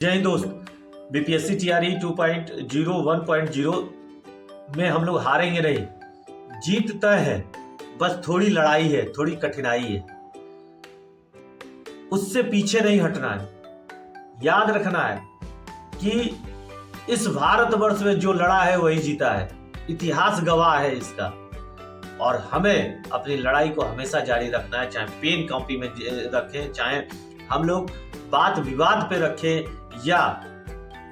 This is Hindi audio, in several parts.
जय हिंद दोस्त। बीपीएससी टीआरई 2.0 1.0 में हम लोग हारेंगे नहीं, जीत तय है। बस थोड़ी लड़ाई है, थोड़ी कठिनाई है, उससे पीछे नहीं हटना है। याद रखना है कि इस भारतवर्ष में जो लड़ा है वही जीता है, इतिहास गवाह है इसका। और हमें अपनी लड़ाई को हमेशा जारी रखना है, चाहे पेन कॉपी में रखें, चाहे हम लोग बात विवाद पे रखें या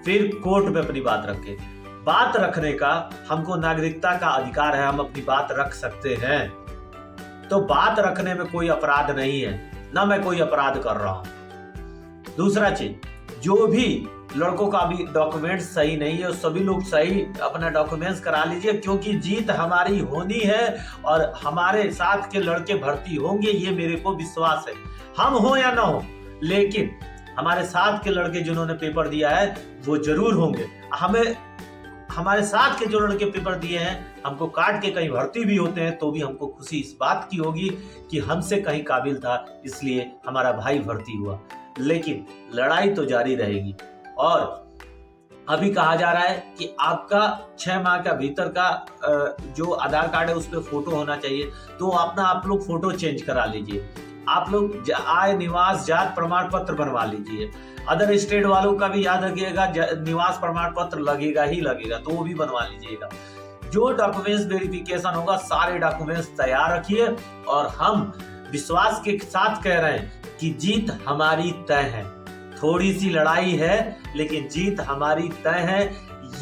फिर कोर्ट में अपनी बात रखें। बात रखने का हमको नागरिकता का अधिकार है, हम अपनी बात रख सकते हैं। तो बात रखने में कोई अपराध नहीं है, ना मैं कोई अपराध कर रहा हूं। दूसरा चीज, जो भी लड़कों का भी डॉक्यूमेंट सही नहीं है, सभी लोग सही अपना डॉक्यूमेंट्स करा लीजिए, क्योंकि जीत हमारी होनी है और हमारे साथ के लड़के भर्ती होंगे, ये मेरे को विश्वास है। हम हो या ना हो, लेकिन हमारे साथ के लड़के जिन्होंने पेपर दिया है वो जरूर होंगे। हमें हमारे साथ के जो लड़के पेपर दिए हैं, हमको काट के कहीं भर्ती भी होते हैं तो भी हमको खुशी इस बात की होगी कि हमसे कहीं काबिल था, इसलिए हमारा भाई भर्ती हुआ। लेकिन लड़ाई तो जारी रहेगी। और अभी कहा जा रहा है कि आपका 6 माह का भीतर का जो आधार कार्ड है उस पर फोटो होना चाहिए, तो आप लोग फोटो चेंज करा लीजिए। आप लोग आय निवास जात प्रमाण पत्र बनवा लीजिए। अदर स्टेट वालों का भी याद रखिएगा, निवास प्रमाण पत्र लगेगा ही लगेगा, तो वो भी बनवा लीजिएगा। जो डॉक्यूमेंट्स वेरिफिकेशन होगा, सारे डॉक्यूमेंट्स तैयार रखिए। और हम विश्वास के साथ कह रहे हैं कि जीत हमारी तय है। थोड़ी सी लड़ाई है लेकिन जीत हमारी तय है,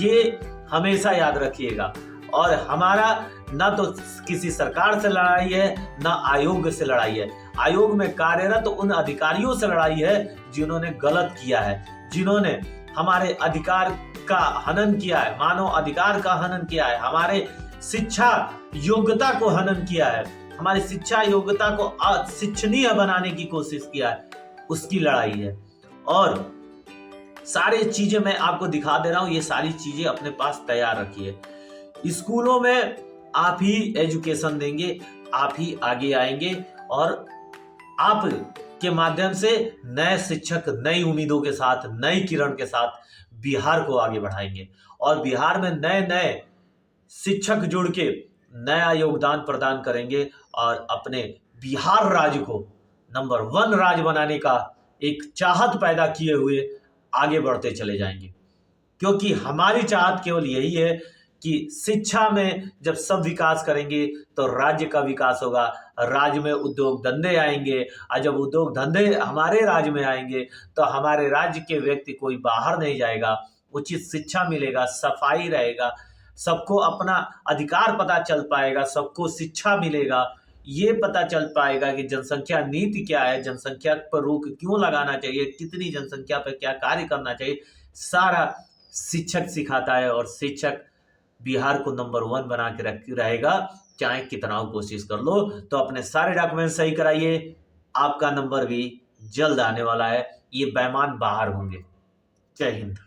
ये हमेशा याद रखिएगा। और हमारा ना तो किसी सरकार से लड़ाई है, ना आयोग से लड़ाई है। आयोग में कार्यरत तो उन अधिकारियों से लड़ाई है जिन्होंने गलत किया है, जिन्होंने हमारे अधिकार का हनन किया है, मानव अधिकार का हनन किया है, हमारे शिक्षा योग्यता को हनन किया है, हमारी शिक्षा योग्यता को अशिक्षणीय बनाने की कोशिश किया है, उसकी लड़ाई है। और सारी चीजें मैं आपको दिखा दे रहा हूं, ये सारी चीजें अपने पास तैयार रखिए। स्कूलों में आप ही एजुकेशन देंगे, आप ही आगे आएंगे और आप के माध्यम से नए शिक्षक नई उम्मीदों के साथ, नई किरण के साथ बिहार को आगे बढ़ाएंगे। और बिहार में नए नए शिक्षक जुड़ के नया योगदान प्रदान करेंगे और अपने बिहार राज्य को नंबर 1 राज्य बनाने का एक चाहत पैदा किए हुए आगे बढ़ते चले जाएंगे। क्योंकि हमारी चाहत केवल यही है कि शिक्षा में जब सब विकास करेंगे तो राज्य का विकास होगा, राज्य में उद्योग धंधे आएंगे, और जब उद्योग धंधे हमारे राज्य में आएंगे तो हमारे राज्य के व्यक्ति कोई बाहर नहीं जाएगा, उचित शिक्षा मिलेगा, सफाई रहेगा, सबको अपना अधिकार पता चल पाएगा, सबको शिक्षा मिलेगा, ये पता चल पाएगा कि जनसंख्या नीति क्या है, जनसंख्या पर रोक क्यों लगाना चाहिए, कितनी जनसंख्या पर क्या कार्य करना चाहिए, सारा शिक्षक सिखाता है। और शिक्षक बिहार को नंबर 1 बना के रहेगा, चाहे कितना कोशिश कर लो। तो अपने सारे डॉक्यूमेंट सही कराइए, आपका नंबर भी जल्द आने वाला है। ये बेईमान बाहर होंगे। जय हिंद।